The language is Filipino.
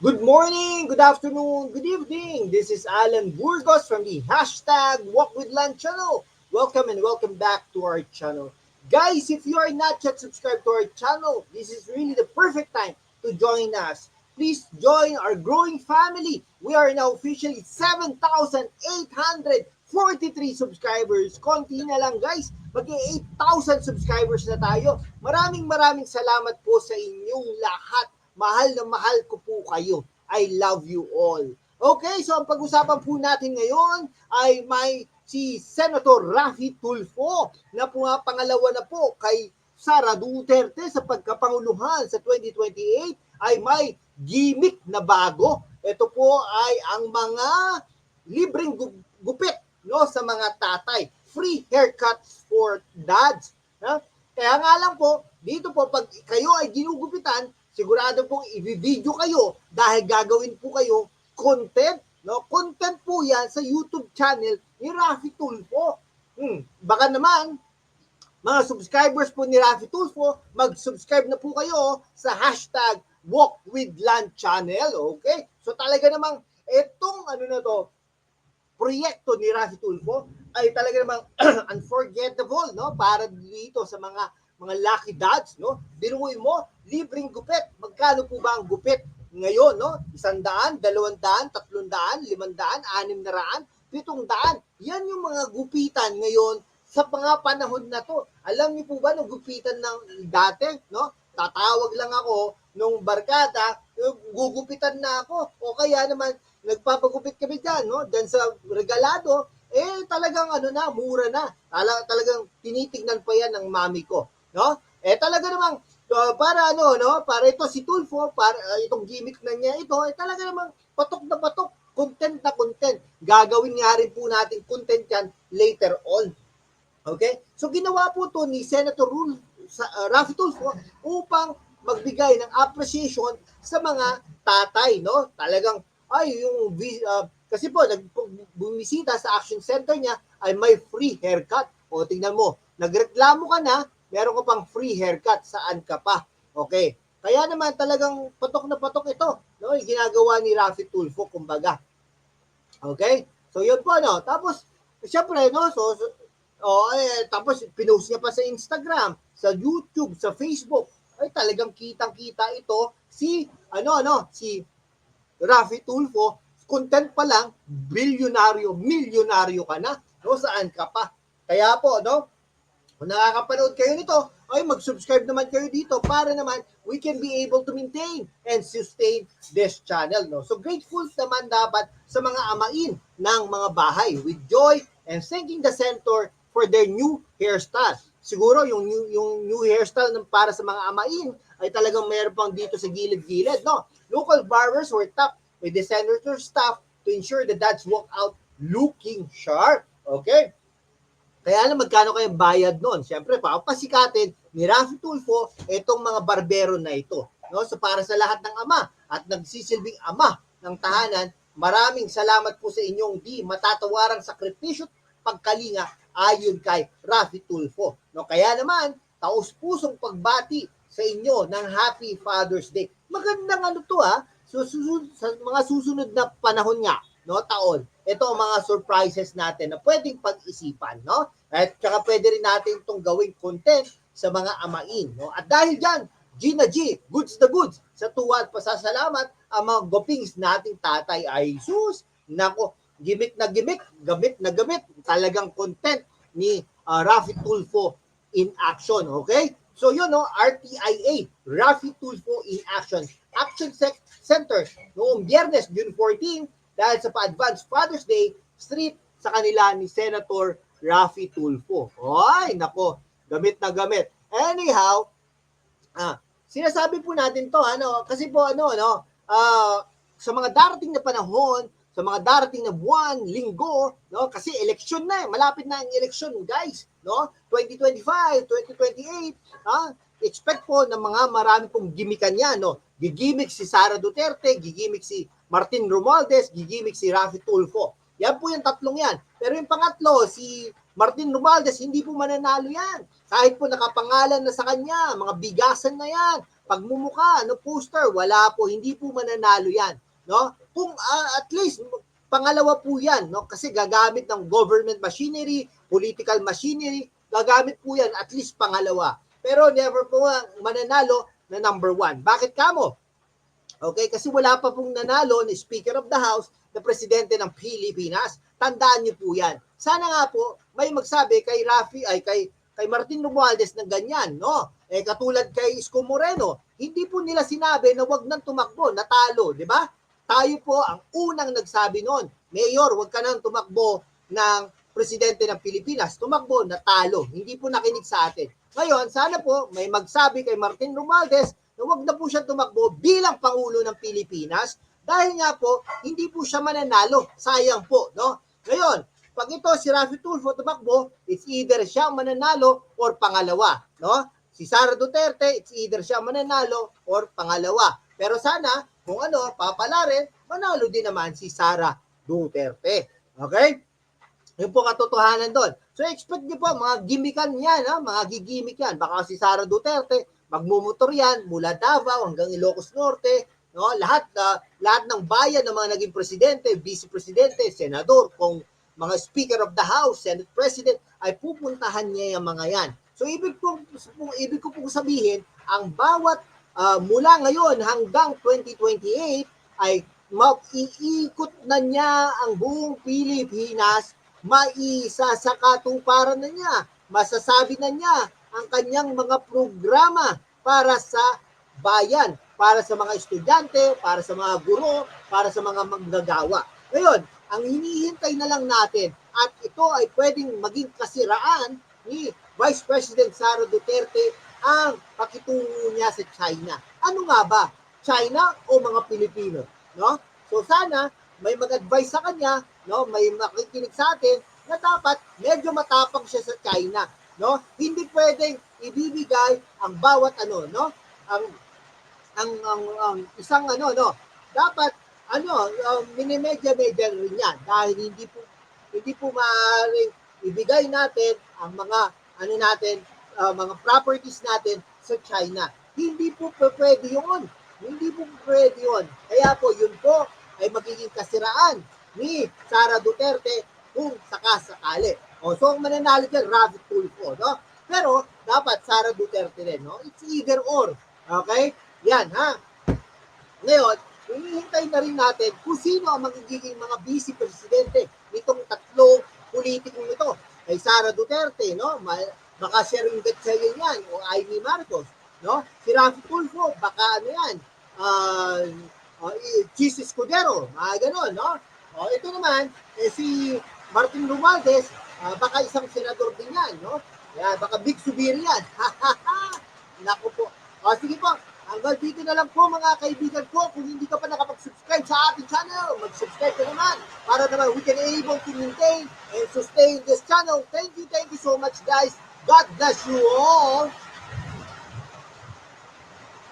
Good morning, good afternoon, good evening. This is Alan Burgos from the hashtag Walk with Land channel. Welcome and welcome back to our channel. Guys, if you are not yet subscribed to our channel, this is really the perfect time to join us. Please join our growing family. We are now officially 7,843 subscribers. Konti na lang guys. Mag-8,000 subscribers na tayo. Maraming salamat po sa inyong lahat. Mahal na mahal ko po kayo. I love you all. Okay, so ang pag-usapan po natin ngayon ay may si Senator Raffy Tulfo na pumapangalawa na po kay Sara Duterte sa pagkapanguluhan sa 2028 ay may gimmick na bago. Ito po ay ang mga libreng gupit no sa mga tatay. Free haircuts for dads. Ha? Kaya nga lang po, dito po pag kayo ay ginugupitan, sigurado pong i-video kayo dahil gagawin po kayo content. No? Content po yan sa YouTube channel ni Raffy Tulfo. Baka naman, mga subscribers po ni Raffy Tulfo, mag-subscribe na po kayo sa hashtag Walk with Land channel. Okay? So talaga namang itong proyekto ni Raffy Tulfo ay talaga namang unforgettable no para dito sa mga lucky dads no. Biruin mo, libreng gupit. Magkano po ba ang gupit ngayon no? 100, 200, 300, 500, 600, 700. Yan yung mga gupitan ngayon sa mga panahon na to. Alam niyo po ba nung gupitan ng dati no? Tatawag lang ako nung barkada, gugupitan na ako. O kaya naman nagpapagupit kami dyan, no? Dyan sa regalado, talagang mura na. Talagang tinitignan pa yan ng mami ko, no? Talaga namang, para ito si Tulfo, para itong gimmick na niya ito, talaga namang patok na patok, content na content. Gagawin nga rin po natin content yan later on. Okay? So, ginawa po to ni Senator Raffy Tulfo upang magbigay ng appreciation sa mga tatay, no? Talagang kasi po bumisita sa action center niya ay may free haircut. O tingnan mo, nagreklamo ka na, meron ka pang free haircut, saan ka pa? Okay. Kaya naman talagang patok na patok ito, no? Yung ginagawa ni Raffy Tulfo kumbaga. Okay? So yun po no. Tapos syempre no, tapos pinost niya pa sa Instagram, sa YouTube, sa Facebook. Ay talagang kitang-kita ito si si Raffy Tulfo, content pa lang, milyonaryo ka na. No, saan ka pa? Kaya po, no, kung nakakapanood kayo nito, ay mag-subscribe naman kayo dito para naman we can be able to maintain and sustain this channel. No? So grateful naman dapat sa mga amain ng mga bahay with joy and thanking the center for their new hairstyle. Siguro yung new hairstyle para sa mga amain ay talagang mayroon pang dito sa gilid-gilid, no? Local barbers were tapped with the senator staff to ensure the dads walk out looking sharp. Okay? Kaya na magkano kayong bayad noon? Siyempre, papasikatin ni Raffy Tulfo itong mga barbero na ito. No? So para sa lahat ng ama at nagsisilbing ama ng tahanan, maraming salamat po sa inyong di matatawarang sakripisyo at pagkalinga ayon kay Raffy Tulfo. No? Kaya naman, taos-pusong pagbati sa inyo ng Happy Father's Day. Magandang to So, sa mga susunod na panahon nga, no, taon, ito ang mga surprises natin na pwedeng pag-isipan, no? At saka pwede rin natin itong gawing content sa mga amain, no? At dahil dyan, Gina G, goods the goods, sa tuwa at pasasalamat, ang mga gopings nating tatay ay sus, nako, gamit na gamit, talagang content ni Raffy Tulfo in action, okay? So yun, no, RTIA, Raffy Tulfo in Action Center noong Biyernes, June 14, dahil sa pa-advance Father's Day street sa kanila ni Senator Raffy Tulfo. Ay, nako, gamit na gamit. Anyhow, sinasabi po natin to, kasi po sa mga darating na panahon, sa mga darating na buwan, linggo, no, kasi eleksyon na, malapit na ang eleksyon, guys, no? 2025, 2028, expect po ng mga marami pong gimikan yan, no? Gigimik si Sara Duterte, gigimik si Martin Romualdez, gigimik si Raffy Tulfo. Yan po yung tatlong yan. Pero yung pangatlo, si Martin Romualdez, hindi po mananalo yan. Kahit po nakapangalan na sa kanya, mga bigasan na yan, pagmumuka, poster, wala po, hindi po mananalo yan, no? Kung at least pangalawa po yan, no? Kasi gagamit ng government machinery, political machinery, gagamit po yan at least pangalawa. Pero never po mananalo na number 1. Bakit kamo? Okay, kasi wala pa pong nanalo ni Speaker of the House na presidente ng Pilipinas. Tandaan niyo po yan. Sana nga po may magsabi kay kay Martin Romualdez ng ganyan, no? Katulad kay Isko Moreno, hindi po nila sinabi na wag nang tumakbo, natalo, di ba? Tayo po ang unang nagsabi noon, Mayor, wag ka nang tumakbo ng presidente ng Pilipinas. Tumakbo, natalo. Hindi po nakinig sa atin. Ngayon, sana po may magsabi kay Martin Romualdez na wag na po siya tumakbo bilang Pangulo ng Pilipinas dahil nga po, hindi po siya mananalo. Sayang po, no? Ngayon, pag ito si Raffy Tulfo tumakbo, it's either siya mananalo or pangalawa, no? Si Sara Duterte, it's either siya mananalo or pangalawa. Pero sana, kung papalarin, manalo din naman si Sara Duterte. Okay? Yun po katotohanan doon. So expect niyo po, mga gimmickan yan, mga gigimik yan. Baka si Sara Duterte, magmumotor yan mula Davao hanggang Ilocos Norte, no? Lahat ng bayan ng mga naging presidente, vice presidente, senador, kung mga speaker of the House, Senate President, ay pupuntahan niya yung mga yan. So ibig ko pong sabihin, ang bawat mula ngayon hanggang 2028 ay maiikot na niya ang buong Pilipinas, maisa sa katuparan na niya, masasabi na niya ang kanyang mga programa para sa bayan, para sa mga estudyante, para sa mga guro, para sa mga manggagawa. Ngayon, ang hinihintay na lang natin at ito ay pwedeng maging kasiraan ni Vice President Sara Duterte ang pakitungo niya sa China. Ano nga ba? China o mga Pilipino? No? So sana may mag-advise sa kanya, no? May makikinig sa atin na dapat medyo matapang siya sa China, no? Hindi pwedeng ibibigay ang bawat no? Ang isang no? Dapat minimedya-medya rin yan dahil hindi po maaaring ibigay natin ang mga mga properties natin sa China. Hindi po pwede yun. Hindi po pwede yun. Kaya po yun po ay magiging kasiraan ni Sara Duterte kung sakasakali. So ang mananalo dyan, Raffy Tulfo, no? Pero dapat Sara Duterte rin, no? It's either or. Okay? Yan, ha? Ngayon, hinihintay na rin natin kung sino ang magiging mga vice presidente nitong tatlong politikong ito. Kay Sara Duterte, no? Baka siya rin Gatchalian yan o Amy Marcos, no? Si Raffy Tulfo, baka yan, Chis Escudero, mga ganon, no? Ito naman, si Martin Romualdez, baka isang senador din yan, no? Yan, baka Big Subir yan. Naku po. Sige po, hanggang dito na lang po mga kaibigan ko. Kung hindi ka pa nakapag-subscribe sa ating channel, mag-subscribe ka naman para naman we can able to maintain and sustain this channel. Thank you so much guys. God bless you all.